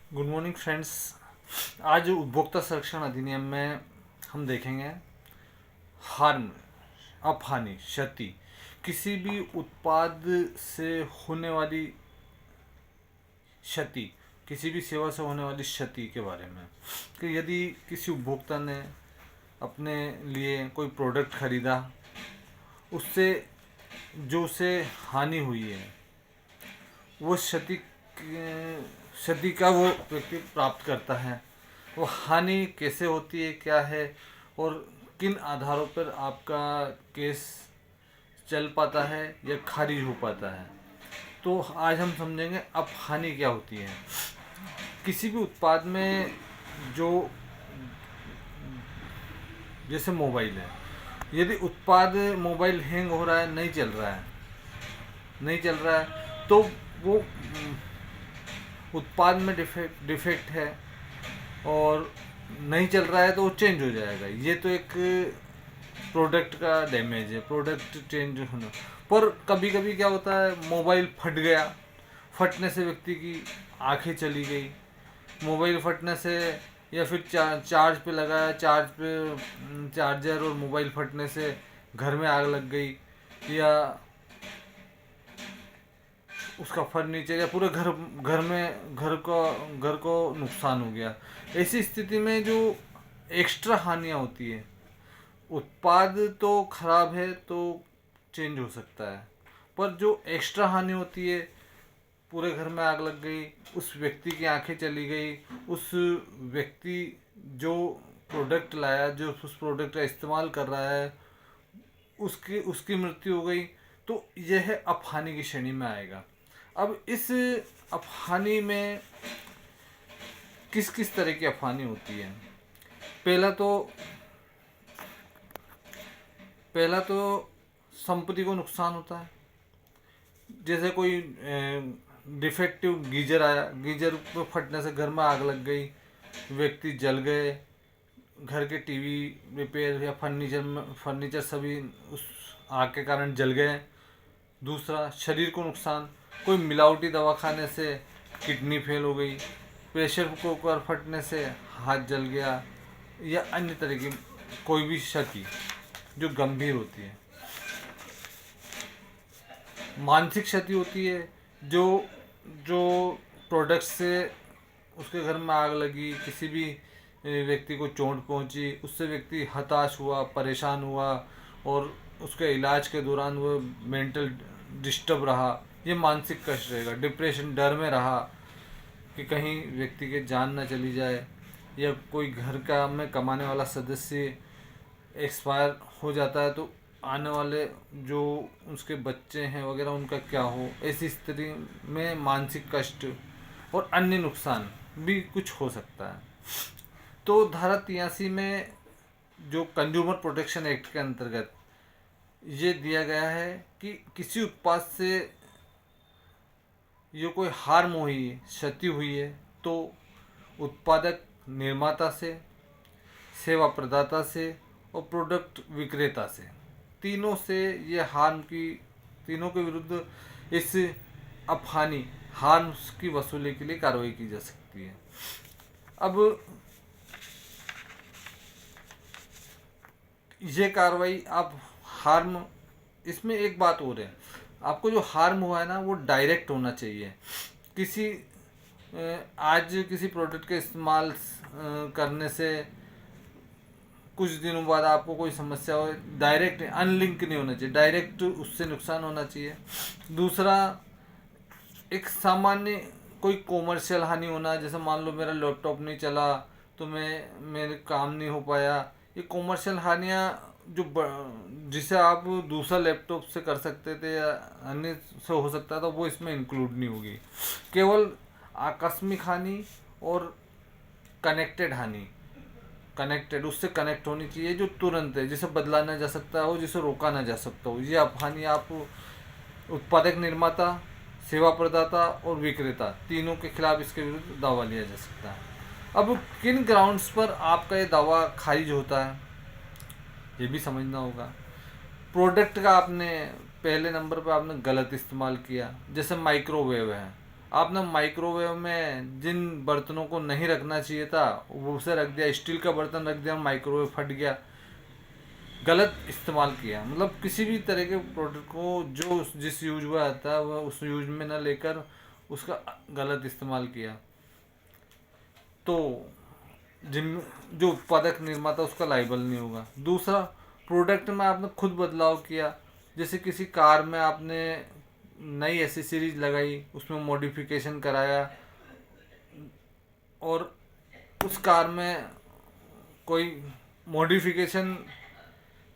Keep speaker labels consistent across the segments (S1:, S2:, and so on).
S1: Good morning friends. आज उपभोक्ता संरक्षण अधिनियम में हम देखेंगे हार्म, अपहानि, क्षति, किसी भी उत्पाद से होने वाली क्षति, किसी भी सेवा से होने वाली क्षति के बारे में कि यदि किसी उपभोक्ता ने अपने लिए कोई प्रोडक्ट खरीदा, उससे जो उसे हानि हुई है वो क्षति का वो व्यक्ति प्राप्त करता है। वो हानि कैसे होती है, क्या है और किन आधारों पर आपका केस चल पाता है या खारिज हो पाता है, तो आज हम समझेंगे अब हानि क्या होती है। किसी भी उत्पाद में जो, जैसे मोबाइल है, यदि उत्पाद मोबाइल हैंग हो रहा है, नहीं चल रहा है तो वो उत्पाद में डिफेक्ट है और नहीं चल रहा है तो वो चेंज हो जाएगा। ये तो एक प्रोडक्ट का डैमेज है, प्रोडक्ट चेंज होना। पर कभी कभी क्या होता है, मोबाइल फट गया, फटने से व्यक्ति की आंखें चली गई, मोबाइल फटने से, या फिर चार्ज पे लगाया, चार्जर और मोबाइल फटने से घर में आग लग गई, या उसका फर्नीचर या पूरे घर को नुकसान हो गया। ऐसी स्थिति में जो एक्स्ट्रा हानियाँ होती है, उत्पाद तो खराब है तो चेंज हो सकता है, पर जो एक्स्ट्रा हानि होती है, पूरे घर में आग लग गई, उस व्यक्ति की आंखें चली गई, उस व्यक्ति जो प्रोडक्ट लाया, जो उस प्रोडक्ट का इस्तेमाल कर रहा है, उसकी उसकी मृत्यु हो गई, तो यह अपहानि की श्रेणी में आएगा। अब इस अपहानि में किस किस तरह की अपहानि होती है। पहला तो पहला तो संपत्ति को नुकसान होता है। जैसे कोई डिफेक्टिव गीजर आया, गीजर पे फटने से घर में आग लग गई, व्यक्ति जल गए, घर के टीवी रिपेयर या फर्नीचर सभी उस आग के कारण जल गए। दूसरा, शरीर को नुकसान, कोई मिलावटी दवा खाने से किडनी फेल हो गई, प्रेशर कुकर फटने से हाथ जल गया, या अन्य तरह की कोई भी क्षति जो गंभीर होती है। मानसिक क्षति होती है, जो जो प्रोडक्ट से उसके घर में आग लगी, किसी भी व्यक्ति को चोट पहुंची, उससे व्यक्ति हताश हुआ, परेशान हुआ और उसके इलाज के दौरान वो मेंटल डिस्टर्ब रहा, ये मानसिक कष्ट रहेगा। डिप्रेशन, डर में रहा कि कहीं व्यक्ति के जान ना चली जाए, या कोई घर का में कमाने वाला सदस्य एक्सपायर हो जाता है तो आने वाले जो उसके बच्चे हैं वगैरह उनका क्या हो। ऐसी स्थिति में मानसिक कष्ट और अन्य नुकसान भी कुछ हो सकता है। तो धारा 83 में जो कंज्यूमर प्रोटेक्शन एक्ट के अंतर्गत ये दिया गया है कि किसी उत्पाद से ये कोई हार्म हुई है, क्षति हुई है, तो उत्पादक निर्माता से, सेवा प्रदाता से और प्रोडक्ट विक्रेता से, तीनों से ये हार्म की, तीनों के विरुद्ध इस अपहानि, हार्म्स की वसूली के लिए कार्रवाई की जा सकती है। अब ये कार्रवाई आप हार्म, इसमें एक बात और है, आपको जो हार्म हुआ है ना वो डायरेक्ट होना चाहिए। किसी आज किसी प्रोडक्ट के इस्तेमाल करने से कुछ दिनों बाद आपको कोई समस्या हो, डायरेक्ट अनलिंक नहीं होना चाहिए, डायरेक्ट उससे नुकसान होना चाहिए। दूसरा, एक सामान्य कोई कॉमर्शियल हानि होना, जैसे मान लो मेरा लैपटॉप नहीं चला तो मेरे काम नहीं हो पाया, ये कॉमर्शियल हानियाँ जो जिसे आप दूसरा लैपटॉप से कर सकते थे या अन्य से हो सकता था, वो इसमें इंक्लूड नहीं होगी। केवल आकस्मिक हानि और कनेक्टेड हानि, कनेक्टेड उससे कनेक्ट होनी चाहिए, जो तुरंत है, जिसे बदला ना जा सकता हो, जिसे रोका ना जा सकता हो। ये हानि आप उत्पादक निर्माता, सेवा प्रदाता और विक्रेता तीनों के खिलाफ इसके विरुद्ध दावा लिया जा सकता है। अब किन ग्राउंड्स पर आपका ये दावा खारिज होता है, ये भी समझना होगा। प्रोडक्ट का आपने पहले नंबर पर आपने गलत इस्तेमाल किया, जैसे माइक्रोवेव है, आपने माइक्रोवेव में जिन बर्तनों को नहीं रखना चाहिए था वो उसे रख दिया, स्टील का बर्तन रख दिया, माइक्रोवेव फट गया, गलत इस्तेमाल किया। मतलब किसी भी तरह के प्रोडक्ट को जो जिस यूज में आता है वह उस यूज में न लेकर उसका गलत इस्तेमाल किया, तो जिन जो उत्पादक निर्माता उसका लाइबल नहीं होगा। दूसरा, प्रोडक्ट में आपने खुद बदलाव किया, जैसे किसी कार में आपने नई एसेसरीज लगाई, उसमें मॉडिफिकेशन कराया और उस कार में कोई मॉडिफिकेशन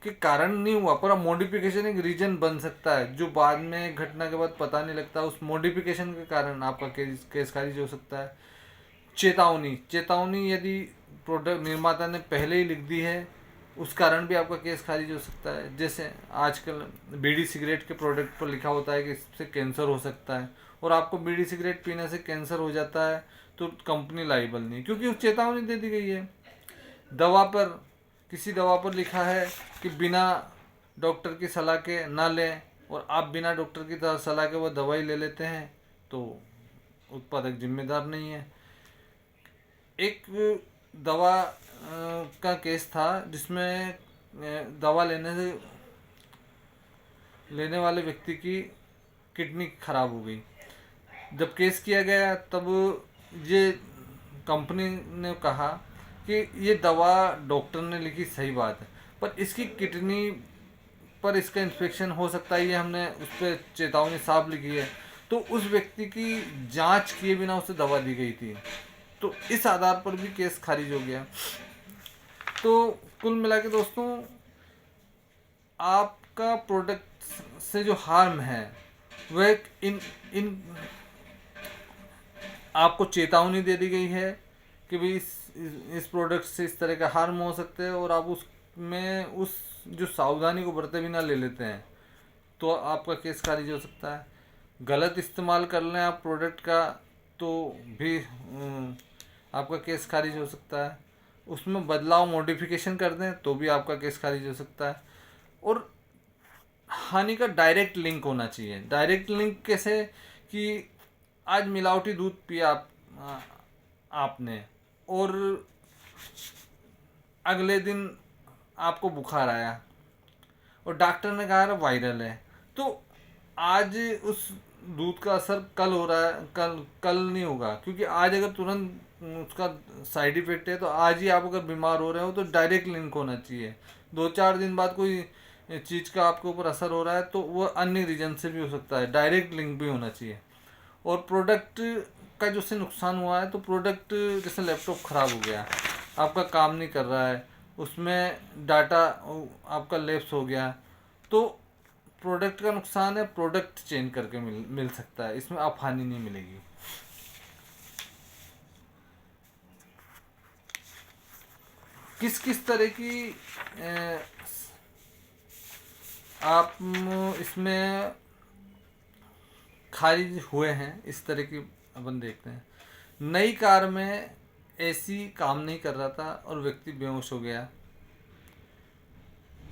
S1: के कारण नहीं हुआ, पर मॉडिफिकेशन एक रीजन बन सकता है जो बाद में घटना के बाद पता नहीं लगता, उस मॉडिफिकेशन के कारण आपका केस खारिज हो सकता है। चेतावनी, चेतावनी यदि प्रोडक्ट निर्माता ने पहले ही लिख दी है उस कारण भी आपका केस खारिज हो सकता है। जैसे आजकल बीड़ी सिगरेट के प्रोडक्ट पर लिखा होता है कि इससे कैंसर हो सकता है, और आपको बीड़ी सिगरेट पीने से कैंसर हो जाता है, तो कंपनी लाइबल नहीं, क्योंकि उस चेतावनी दे दी गई है। दवा पर, किसी दवा पर लिखा है कि बिना डॉक्टर की सलाह के ना लें, और आप बिना डॉक्टर की सलाह के वो दवाई ले लेते हैं, तो उत्पादक जिम्मेदार नहीं है। एक दवा का केस था जिसमें दवा लेने वाले व्यक्ति की किडनी खराब हो गई। जब केस किया गया तब ये कंपनी ने कहा कि ये दवा डॉक्टर ने लिखी, सही बात है, पर इसकी किडनी पर इसका इंस्पेक्शन हो सकता है, ये हमने उस पर चेतावनी साफ लिखी है। तो उस व्यक्ति की जांच किए बिना उसे दवा दी गई थी, तो इस आधार पर भी केस खारिज हो गया। तो कुल मिला के दोस्तों, आपका प्रोडक्ट से जो हार्म है वह इन इन आपको चेतावनी दे दी गई है कि भाई इस प्रोडक्ट से इस तरह का हार्म हो सकते हैं, और आप उसमें उस जो सावधानी को बरते बिना ले लेते हैं तो आपका केस खारिज हो सकता है। गलत इस्तेमाल कर लें आप प्रोडक्ट का तो भी आपका केस खारिज हो सकता है। उसमें बदलाव मॉडिफिकेशन कर दें तो भी आपका केस खारिज हो सकता है। और हानि का डायरेक्ट लिंक होना चाहिए। डायरेक्ट लिंक कैसे, कि आज मिलावटी दूध पिया आपने और अगले दिन आपको बुखार आया और डॉक्टर ने कहा वायरल है, तो आज उस दूध का असर कल हो रहा है, कल नहीं होगा, क्योंकि आज अगर तुरंत उसका साइड इफेक्ट है तो आज ही आप अगर बीमार हो रहे हो तो डायरेक्ट लिंक होना चाहिए। 2-4 दिन बाद कोई चीज़ का आपके ऊपर असर हो रहा है तो वो अन्य रीजन से भी हो सकता है, डायरेक्ट लिंक भी होना चाहिए। और प्रोडक्ट का जो से नुकसान हुआ है, तो प्रोडक्ट जैसे लैपटॉप ख़राब हो गया, आपका काम नहीं कर रहा है, उसमें डाटा आपका लैप्स हो गया, तो प्रोडक्ट का नुकसान है, प्रोडक्ट चेंज करके मिल सकता है, इसमें आप हानि नहीं मिलेगी। किस किस तरह की आप इसमें खारिज हुए हैं, इस तरह की अपन देखते हैं। नई कार में एसी काम नहीं कर रहा था और व्यक्ति बेहोश हो गया,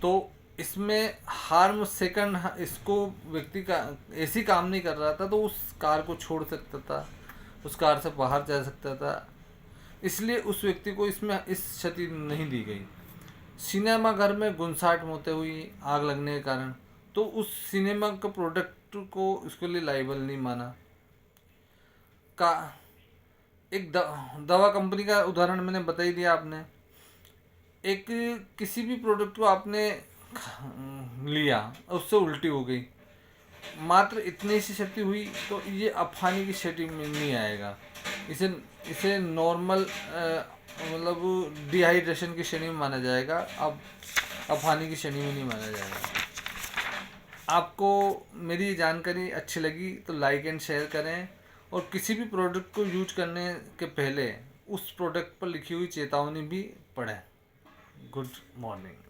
S1: तो इसमें हार्म सेकंड, इसको व्यक्ति का एसी काम नहीं कर रहा था तो उस कार को छोड़ सकता था, उस कार से बाहर जा सकता था, इसलिए उस व्यक्ति को इसमें इस क्षति नहीं दी गई। सिनेमा घर में गुनसाट होते हुई आग लगने के कारण, तो उस सिनेमा का प्रोडक्ट को उसके लिए लाइबल नहीं माना। का एक दवा कंपनी का उदाहरण मैंने बता ही दिया आपने। एक किसी भी प्रोडक्ट को आपने लिया, उससे उल्टी हो गई, मात्र इतनी सी क्षति हुई, तो ये अफानी की क्षति में नहीं आएगा, इसे नॉर्मल मतलब डिहाइड्रेशन की श्रेणी में माना जाएगा, अब अफानी की श्रेणी में नहीं माना जाएगा। आपको मेरी जानकारी अच्छी लगी तो लाइक एंड शेयर करें, और किसी भी प्रोडक्ट को यूज करने के पहले उस प्रोडक्ट पर लिखी हुई चेतावनी भी पढ़ें। Good morning.